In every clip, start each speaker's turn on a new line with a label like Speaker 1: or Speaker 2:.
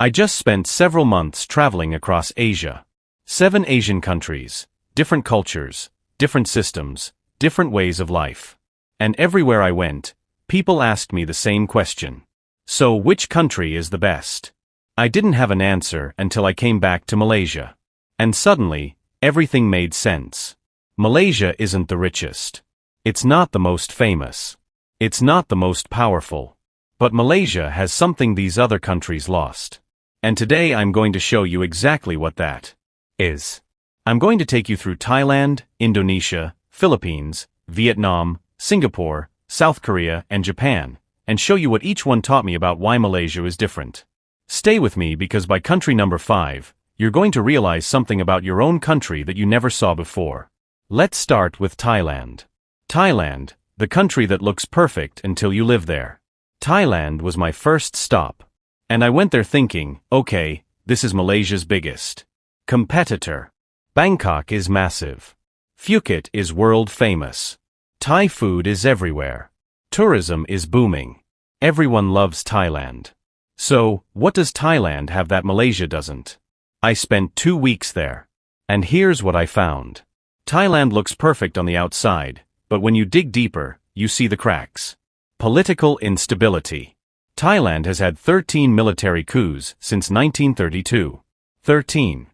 Speaker 1: I just spent several months traveling across Asia. 7 Asian countries, different cultures, different systems, different ways of life. And everywhere I went, people asked me the same question. So, which country is the best? I didn't have an answer until I came back to Malaysia. And suddenly, everything made sense. Malaysia isn't the richest. It's not the most famous. It's not the most powerful. But Malaysia has something these other countries lost. And today I'm going to show you exactly what that is. I'm going to take you through Thailand, Indonesia, Philippines, Vietnam, Singapore, South Korea, and Japan, and show you what each one taught me about why Malaysia is different. Stay with me because by country number 5, you're going to realize something about your own country that you never saw before. Let's start with Thailand. Thailand, the country that looks perfect until you live there. Thailand was my first stop. And I went there thinking, okay, this is Malaysia's biggest competitor. Bangkok is massive. Phuket is world famous. Thai food is everywhere. Tourism is booming. Everyone loves Thailand. So, what does Thailand have that Malaysia doesn't? I spent 2 weeks there. And here's what I found. Thailand looks perfect on the outside, but when you dig deeper, you see the cracks. Political instability. Thailand has had 13 military coups since 1932. 13.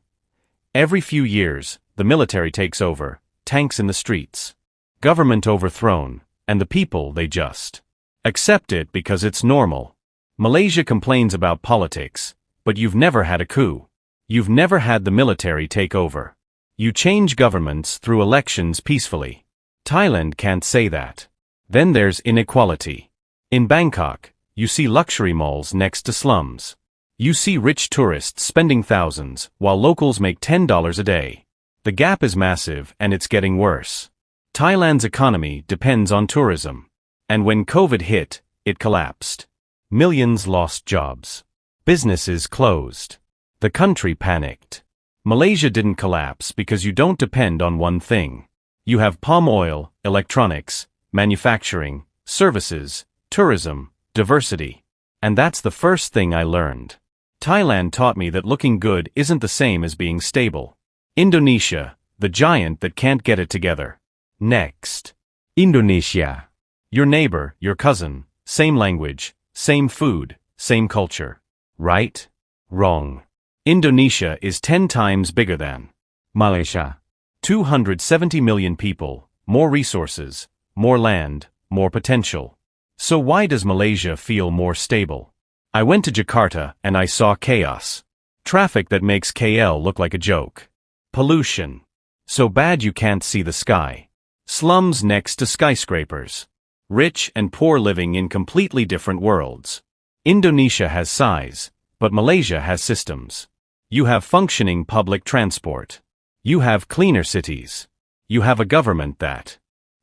Speaker 1: Every few years, the military takes over, tanks in the streets. Government overthrown, and the people, they just accept it because it's normal. Malaysia complains about politics, but you've never had a coup. You've never had the military take over. You change governments through elections peacefully. Thailand can't say that. Then there's inequality. In Bangkok, you see luxury malls next to slums. You see rich tourists spending thousands, while locals make $10 a day. The gap is massive and it's getting worse. Thailand's economy depends on tourism. And when COVID hit, it collapsed. Millions lost jobs. Businesses closed. The country panicked. Malaysia didn't collapse because you don't depend on one thing. You have palm oil, electronics, manufacturing, services, tourism, diversity. And that's the first thing I learned. Thailand taught me that looking good isn't the same as being stable. Indonesia, the giant that can't get it together. Next. Indonesia. Your neighbor, your cousin, same language, same food, same culture. Right? Wrong. Indonesia is 10 times bigger than Malaysia. 270 million people, more resources, more land, more potential. So why does Malaysia feel more stable? I went to Jakarta and I saw chaos. Traffic that makes KL look like a joke. Pollution. So bad you can't see the sky. Slums next to skyscrapers. Rich and poor living in completely different worlds. Indonesia has size, but Malaysia has systems. You have functioning public transport. You have cleaner cities. You have a government that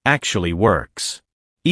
Speaker 1: actually works.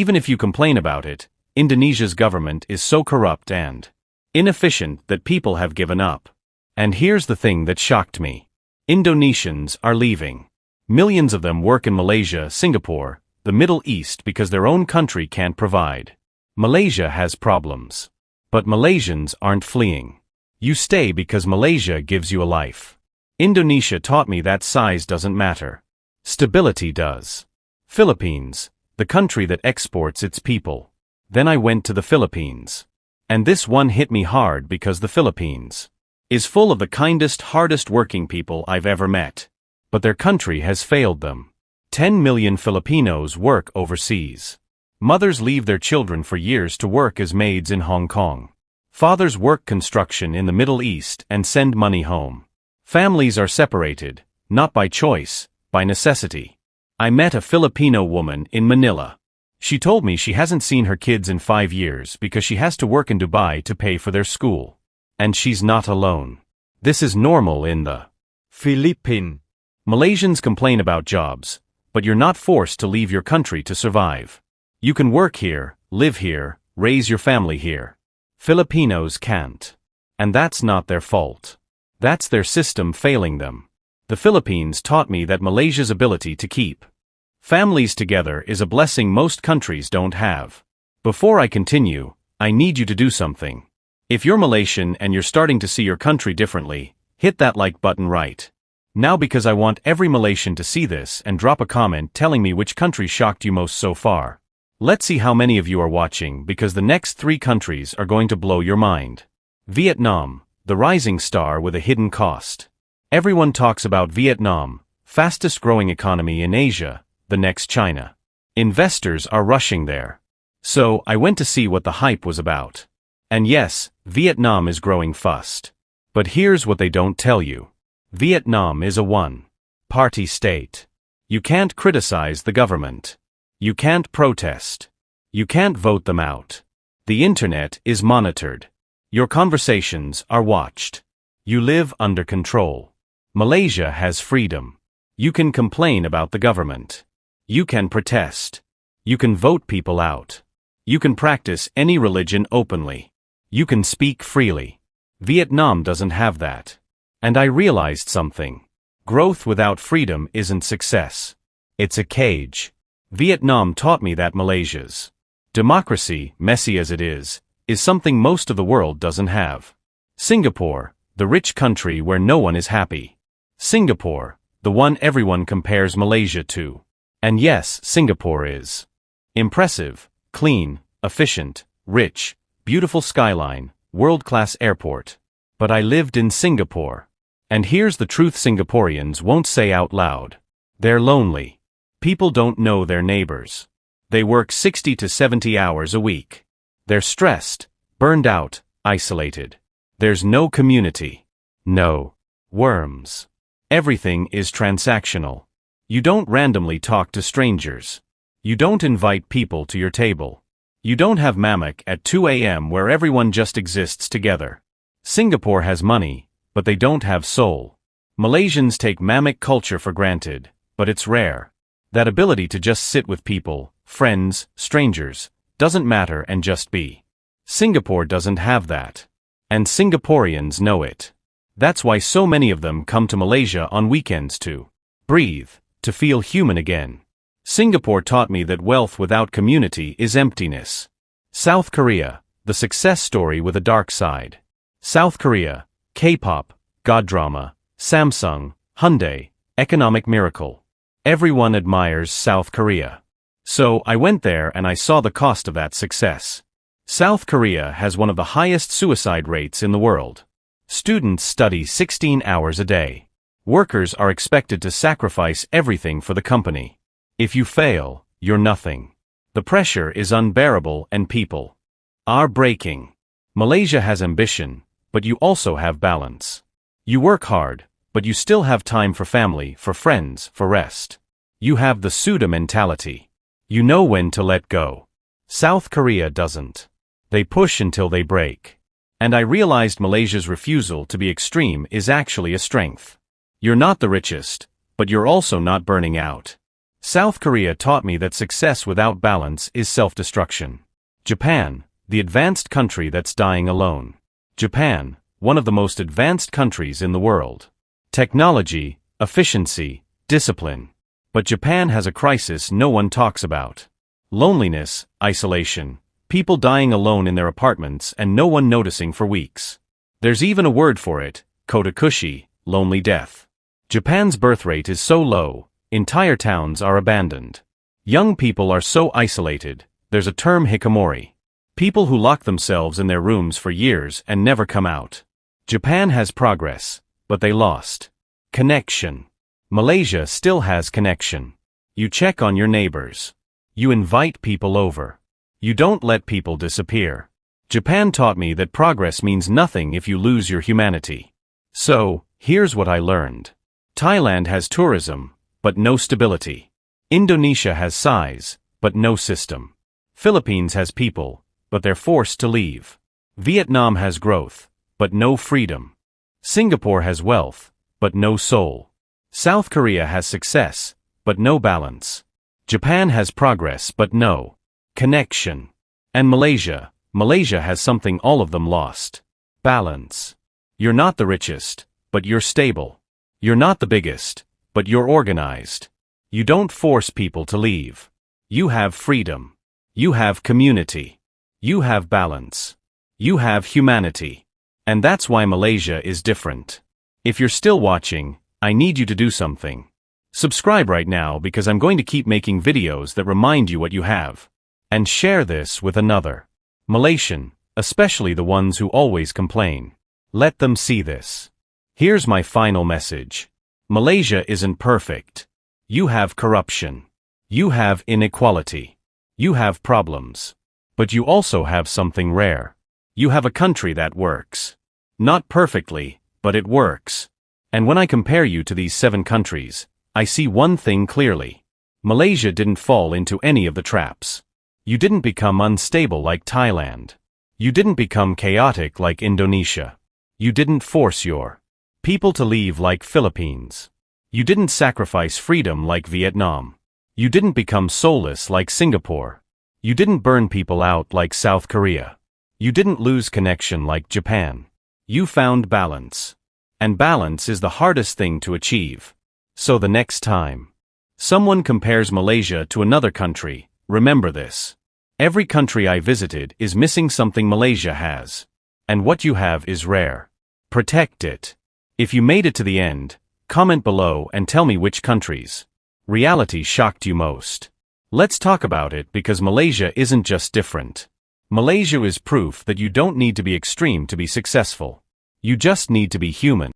Speaker 1: Even if you complain about it, Indonesia's government is so corrupt and inefficient that people have given up. And here's the thing that shocked me. Indonesians are leaving. Millions of them work in Malaysia, Singapore, the Middle East because their own country can't provide. Malaysia has problems. But Malaysians aren't fleeing. You stay because Malaysia gives you a life. Indonesia taught me that size doesn't matter. Stability does. Philippines, the country that exports its people. Then I went to the Philippines. And this one hit me hard because the Philippines is full of the kindest, hardest working people I've ever met. But their country has failed them. 10 million Filipinos work overseas. Mothers leave their children for years to work as maids in Hong Kong. Fathers work construction in the Middle East and send money home. Families are separated, not by choice, by necessity. I met a Filipino woman in Manila. She told me she hasn't seen her kids in 5 years because she has to work in Dubai to pay for their school. And she's not alone. This is normal in the Philippines. Malaysians complain about jobs, but you're not forced to leave your country to survive. You can work here, live here, raise your family here. Filipinos can't. And that's not their fault. That's their system failing them. The Philippines taught me that Malaysia's ability to keep families together is a blessing most countries don't have. Before I continue, I need you to do something. If you're Malaysian and you're starting to see your country differently, hit that like button right now, because I want every Malaysian to see this and drop a comment telling me which country shocked you most so far. Let's see how many of you are watching, because the next 3 countries are going to blow your mind. Vietnam, the rising star with a hidden cost. Everyone talks about Vietnam, fastest growing economy in Asia, the next China. Investors are rushing there. So, I went to see what the hype was about. And yes, Vietnam is growing fast. But here's what they don't tell you. Vietnam is a one-party state. You can't criticize the government. You can't protest. You can't vote them out. The internet is monitored. Your conversations are watched. You live under control. Malaysia has freedom. You can complain about the government. You can protest. You can vote people out. You can practice any religion openly. You can speak freely. Vietnam doesn't have that. And I realized something. Growth without freedom isn't success. It's a cage. Vietnam taught me that Malaysia's democracy, messy as it is something most of the world doesn't have. Singapore, the rich country where no one is happy. Singapore, the one everyone compares Malaysia to. And yes, Singapore is impressive, clean, efficient, rich, beautiful skyline, world-class airport. But I lived in Singapore. And here's the truth Singaporeans won't say out loud. They're lonely. People don't know their neighbors. They work 60 to 70 hours a week. They're stressed, burned out, isolated. There's no community. No worms. Everything is transactional. You don't randomly talk to strangers. You don't invite people to your table. You don't have mamak at 2 a.m. where everyone just exists together. Singapore has money, but they don't have soul. Malaysians take mamak culture for granted, but it's rare. That ability to just sit with people, friends, strangers, doesn't matter and just be. Singapore doesn't have that. And Singaporeans know it. That's why so many of them come to Malaysia on weekends to breathe, to feel human again. Singapore taught me that wealth without community is emptiness. South Korea, the success story with a dark side. South Korea, K-pop, God drama, Samsung, Hyundai, economic miracle. Everyone admires South Korea. So I went there and I saw the cost of that success. South Korea has one of the highest suicide rates in the world. Students study 16 hours a day. Workers are expected to sacrifice everything for the company. If you fail, you're nothing. The pressure is unbearable and people are breaking. Malaysia has ambition, but you also have balance. You work hard, but you still have time for family, for friends, for rest. You have the Suda mentality. You know when to let go. South Korea doesn't. They push until they break. And I realized Malaysia's refusal to be extreme is actually a strength. You're not the richest, but you're also not burning out. South Korea taught me that success without balance is self-destruction. Japan, the advanced country that's dying alone. Japan, one of the most advanced countries in the world. Technology, efficiency, discipline. But Japan has a crisis no one talks about. Loneliness, isolation, people dying alone in their apartments and no one noticing for weeks. There's even a word for it, kodakushi, lonely death. Japan's birth rate is so low, entire towns are abandoned. Young people are so isolated, there's a term hikikomori. People who lock themselves in their rooms for years and never come out. Japan has progress, but they lost connection. Malaysia still has connection. You check on your neighbors. You invite people over. You don't let people disappear. Japan taught me that progress means nothing if you lose your humanity. So, here's what I learned. Thailand has tourism, but no stability. Indonesia has size, but no system. Philippines has people, but they're forced to leave. Vietnam has growth, but no freedom. Singapore has wealth, but no soul. South Korea has success, but no balance. Japan has progress but no connection. And Malaysia has something all of them lost. Balance. You're not the richest, but you're stable. You're not the biggest, but you're organized. You don't force people to leave. You have freedom. You have community. You have balance. You have humanity. And that's why Malaysia is different. If you're still watching, I need you to do something. Subscribe right now because I'm going to keep making videos that remind you what you have. And share this with another Malaysian, especially the ones who always complain. Let them see this. Here's my final message. Malaysia isn't perfect. You have corruption. You have inequality. You have problems. But you also have something rare. You have a country that works. Not perfectly, but it works. And when I compare you to these 7 countries, I see one thing clearly. Malaysia didn't fall into any of the traps. You didn't become unstable like Thailand. You didn't become chaotic like Indonesia. You didn't force your people to leave like Philippines. You didn't sacrifice freedom like Vietnam. You didn't become soulless like Singapore. You didn't burn people out like South Korea. You didn't lose connection like Japan. You found balance. And balance is the hardest thing to achieve. So the next time someone compares Malaysia to another country, remember this. Every country I visited is missing something Malaysia has. And what you have is rare. Protect it. If you made it to the end, comment below and tell me which countries reality shocked you most. Let's talk about it because Malaysia isn't just different. Malaysia is proof that you don't need to be extreme to be successful. You just need to be human.